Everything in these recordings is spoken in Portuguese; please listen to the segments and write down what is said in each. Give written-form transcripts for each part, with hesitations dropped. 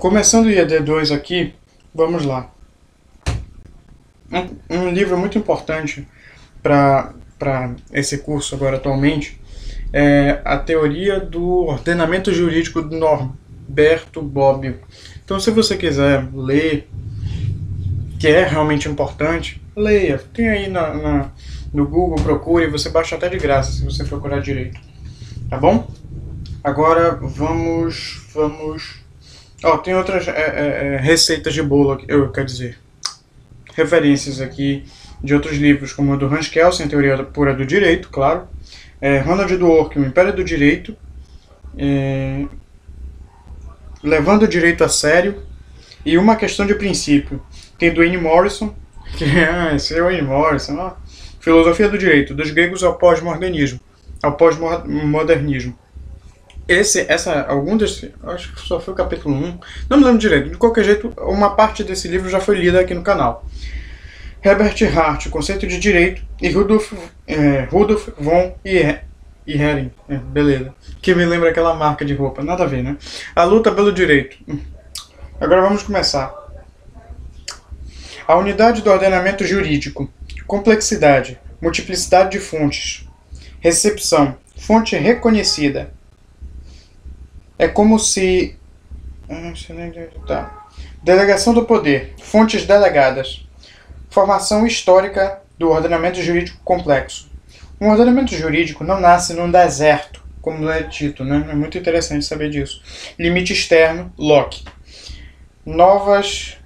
Começando o IAD2 aqui, vamos lá. Um livro muito importante para esse curso agora atualmente é A Teoria do Ordenamento Jurídico do Norberto Bobbio. Então, se você quiser ler, que é realmente importante, leia. Tem aí no Google, procure, você baixa até de graça se você procurar direito. Tá bom? Agora vamos... tem outras receitas de bolo, quer dizer, referências aqui de outros livros, como o do Hans Kelsen, A Teoria Pura do Direito, claro, Ronald Dworkin, O Império do Direito, Levando o Direito a Sério, e Uma Questão de Princípio. Tem do Wayne Morrison, que esse é o Wayne Morrison, Filosofia do Direito, dos gregos ao pós-modernismo. Algum desse, acho que só foi o capítulo 1, não me lembro direito. De qualquer jeito, uma parte desse livro já foi lida aqui no canal. Herbert Hart, O Conceito de Direito, e Rudolf von Ihering, beleza, que me lembra aquela marca de roupa, nada a ver, né? A Luta pelo Direito. Agora vamos começar. A unidade do ordenamento jurídico. Complexidade, multiplicidade de fontes. Recepção, fonte reconhecida. É como se... Delegação do poder, fontes delegadas. Formação histórica do ordenamento jurídico complexo. Um ordenamento jurídico não nasce num deserto, como é dito, né? É muito interessante saber disso. Limite externo, Locke. Normas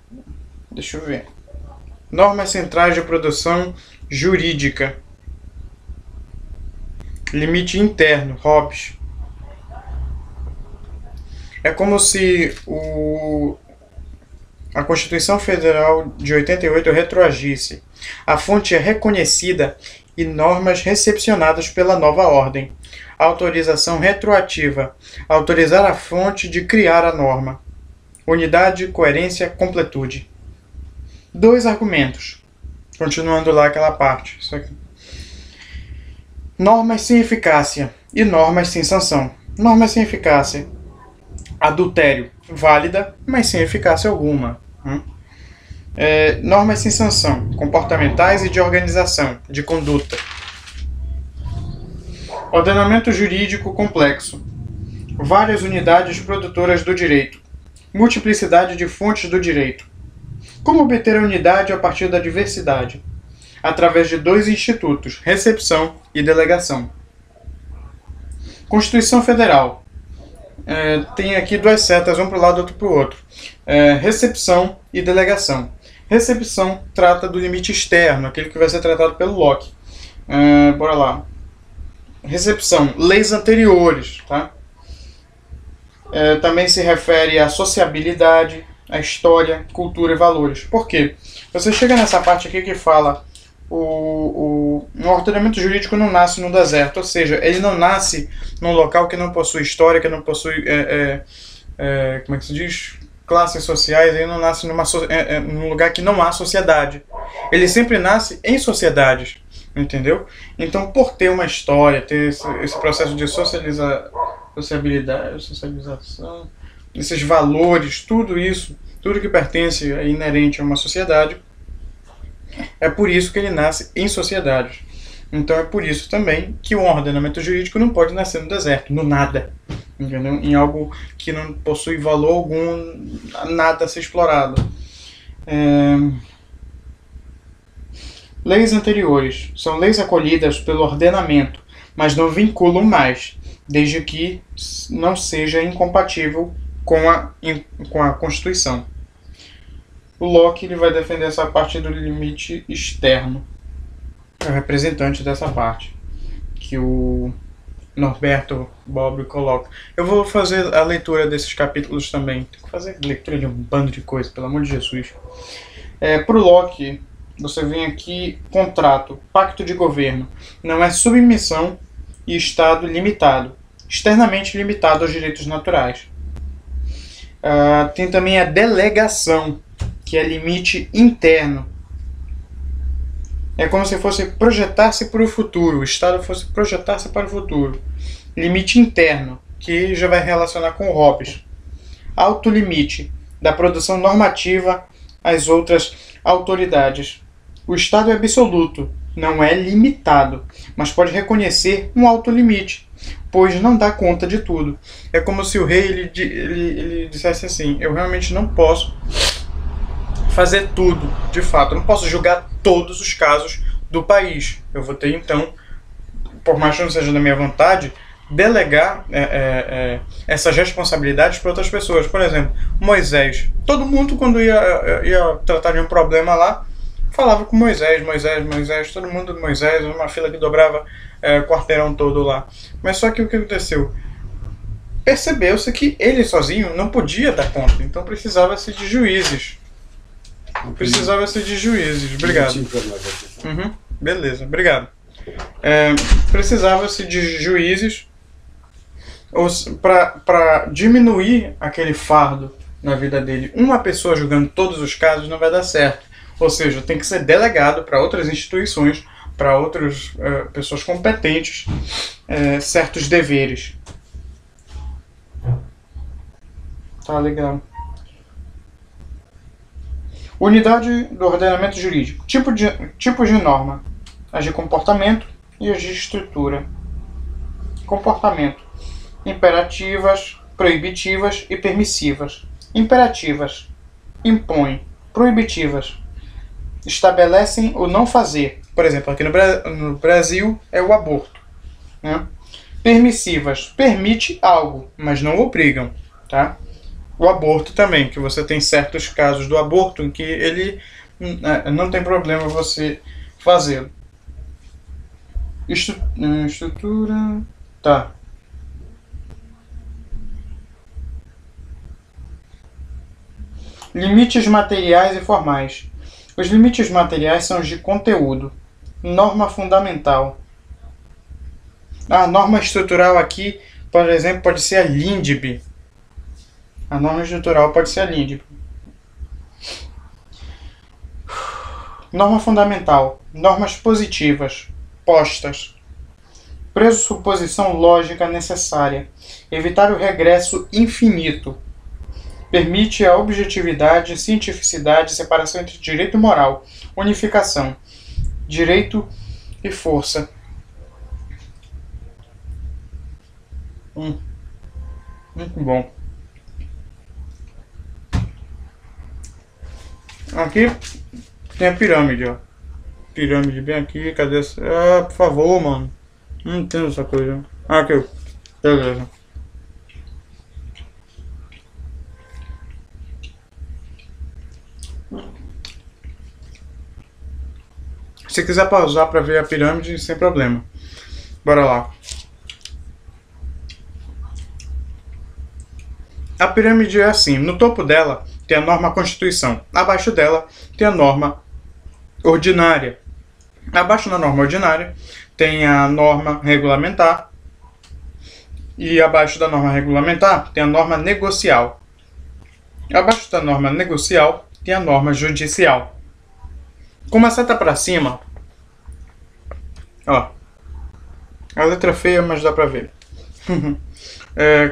centrais de produção jurídica. Limite interno, Hobbes. É como se a Constituição Federal de 88 retroagisse. A fonte é reconhecida e normas recepcionadas pela nova ordem. Autorização retroativa. Autorizar a fonte de criar a norma. Unidade, coerência, completude. 2 argumentos. Continuando lá aquela parte. Isso aqui. Normas sem eficácia e normas sem sanção. Normas sem eficácia. Adultério, válida, mas sem eficácia alguma. Normas sem sanção, comportamentais e de organização, de conduta. Ordenamento jurídico complexo. Várias unidades produtoras do direito. Multiplicidade de fontes do direito. Como obter a unidade a partir da diversidade? Através de 2 institutos, recepção e delegação. Constituição Federal. Tem aqui 2 setas, um para o lado e outro para o outro. Recepção e delegação. Recepção trata do limite externo, aquele que vai ser tratado pelo Locke. Bora lá. Recepção, leis anteriores. Tá? Também se refere à sociabilidade, à história, cultura e valores. Por quê? Você chega nessa parte aqui que fala um ordenamento jurídico não nasce no deserto, ou seja, ele não nasce num local que não possui história, que não possui, como é que se diz? Classes sociais, ele não nasce num lugar que não há sociedade. Ele sempre nasce em sociedades, entendeu? Então, por ter uma história, ter esse processo de socialização, esses valores, tudo isso, tudo que pertence, é inerente a uma sociedade, é por isso que ele nasce em sociedades. Então é por isso também que o ordenamento jurídico não pode nascer no deserto, no nada. Entendeu? Em algo que não possui valor algum, nada a ser explorado. Leis anteriores são leis acolhidas pelo ordenamento, mas não vinculam mais, desde que não seja incompatível com a Constituição. O Locke ele vai defender essa parte do limite externo. É o representante dessa parte que o Norberto Bobbio coloca. Eu vou fazer a leitura desses capítulos também. Tem que fazer leitura de um bando de coisa, pelo amor de Jesus. Para o Locke, você vem aqui, contrato, pacto de governo. Não é submissão e Estado limitado, externamente limitado aos direitos naturais. Tem também a delegação, que é limite interno. É como se fosse projetar-se para o futuro, o Estado fosse projetar-se para o futuro. Limite interno, que já vai relacionar com o Hobbes. Autolimite, da produção normativa às outras autoridades. O Estado é absoluto, não é limitado, mas pode reconhecer um alto limite, pois não dá conta de tudo. É como se o rei ele dissesse assim: eu realmente não posso fazer tudo, de fato, eu não posso julgar todos os casos do país. Eu vou ter, então, por mais que não seja da minha vontade, delegar essas responsabilidades para outras pessoas. Por exemplo, Moisés. Todo mundo, quando ia tratar de um problema lá, falava com Moisés, todo mundo de Moisés, uma fila que dobrava o quarteirão todo lá. Mas só que o que aconteceu? Percebeu-se que ele sozinho não podia dar conta, então precisava-se de juízes. Obrigado. Beleza, obrigado. Precisava-se de juízes para diminuir aquele fardo na vida dele. Uma pessoa julgando todos os casos não vai dar certo. Ou seja, tem que ser delegado para outras instituições, para outras pessoas competentes, certos deveres. Tá legal. Unidade do ordenamento jurídico. Tipos de norma. As de comportamento e as de estrutura. Comportamento. Imperativas, proibitivas e permissivas. Imperativas. Impõem. Proibitivas. Estabelecem o não fazer. Por exemplo, aqui no Brasil é o aborto. Né? Permissivas. Permite algo, mas não obrigam. Tá? O aborto também, que você tem certos casos do aborto em que ele não tem problema você fazê-lo. Estrutura... Tá. Limites materiais e formais. Os limites materiais são os de conteúdo. Norma fundamental. A norma estrutural aqui, por exemplo, pode ser a LINDB. A norma estrutural pode ser a LINDB. Norma fundamental. Normas positivas. Postas. Pressuposição lógica necessária. Evitar o regresso infinito. Permite a objetividade, cientificidade, separação entre direito e moral. Unificação. Direito e força. Muito bom. Aqui tem a pirâmide, ó. Pirâmide bem aqui, cadê essa? Ah, por favor, mano. Não entendo essa coisa. Ah, aqui. Beleza. Se quiser pausar para ver a pirâmide, sem problema. Bora lá. A pirâmide é assim. No topo dela tem a norma Constituição. Abaixo dela tem a norma ordinária. Abaixo da norma ordinária tem a norma regulamentar. E abaixo da norma regulamentar tem a norma negocial. Abaixo da norma negocial tem a norma judicial. Com uma seta para cima, ó, a letra feia, mas dá para ver.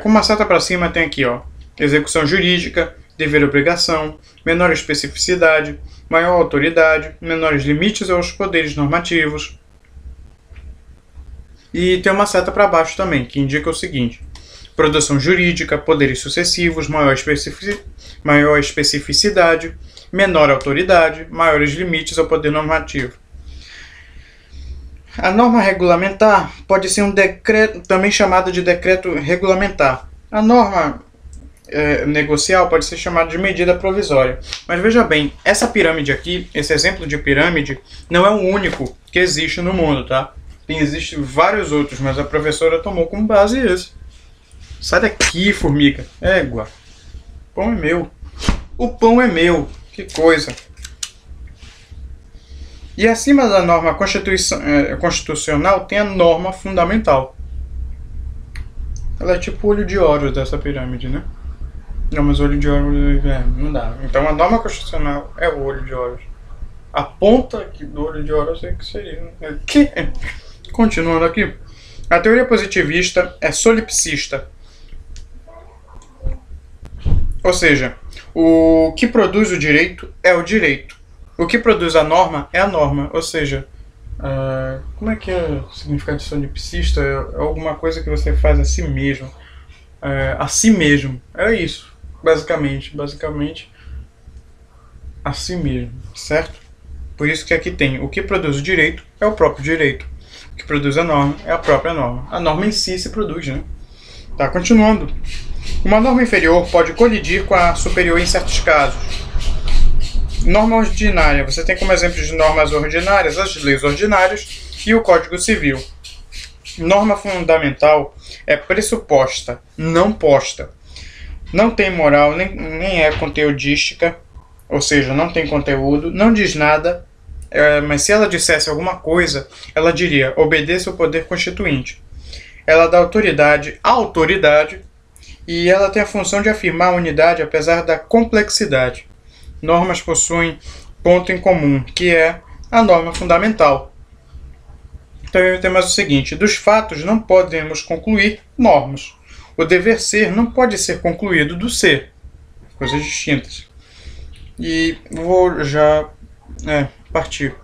Com uma seta para cima tem aqui, ó, execução jurídica, dever e obrigação, menor especificidade, maior autoridade, menores limites aos poderes normativos. E tem uma seta para baixo também, que indica o seguinte: produção jurídica, poderes sucessivos, maior especificidade, menor autoridade, maiores limites ao poder normativo. A norma regulamentar pode ser um decreto, também chamada de decreto regulamentar. A norma negocial pode ser chamada de medida provisória. Mas veja bem, essa pirâmide aqui, esse exemplo de pirâmide, não é o único que existe no mundo, tá? Existem vários outros, mas a professora tomou como base esse. Sai daqui, formiga. Égua. O pão é meu. O pão é meu. Que coisa. E acima da norma constitucional tem a norma fundamental. Ela é tipo o olho de Horus dessa pirâmide, né? Não, mas o olho de Horus não dá. Então a norma constitucional é o olho de Horus. A ponta do olho de Horus é que seria. Continuando aqui. A teoria positivista é solipsista. Ou seja, O que produz o direito é o direito. O que produz a norma é a norma. Ou seja, como é que é o significado de solipsista? É alguma coisa que você faz a si mesmo. A si mesmo. É isso, basicamente. Basicamente, a si mesmo, certo? Por isso que aqui tem o que produz o direito é o próprio direito. O que produz a norma é a própria norma. A norma em si se produz, né? Tá, continuando. Uma norma inferior pode colidir com a superior em certos casos. Norma ordinária. Você tem como exemplo de normas ordinárias as leis ordinárias e o Código Civil. Norma fundamental é pressuposta, não posta. Não tem moral, nem é conteudística, ou seja, não tem conteúdo, não diz nada, mas se ela dissesse alguma coisa, ela diria: obedeça o poder constituinte. Ela dá autoridade à autoridade e ela tem a função de afirmar a unidade apesar da complexidade. Normas possuem ponto em comum, que é a norma fundamental. Também temos o seguinte: dos fatos não podemos concluir normas. O dever ser não pode ser concluído do ser. Coisas distintas. E vou já partir.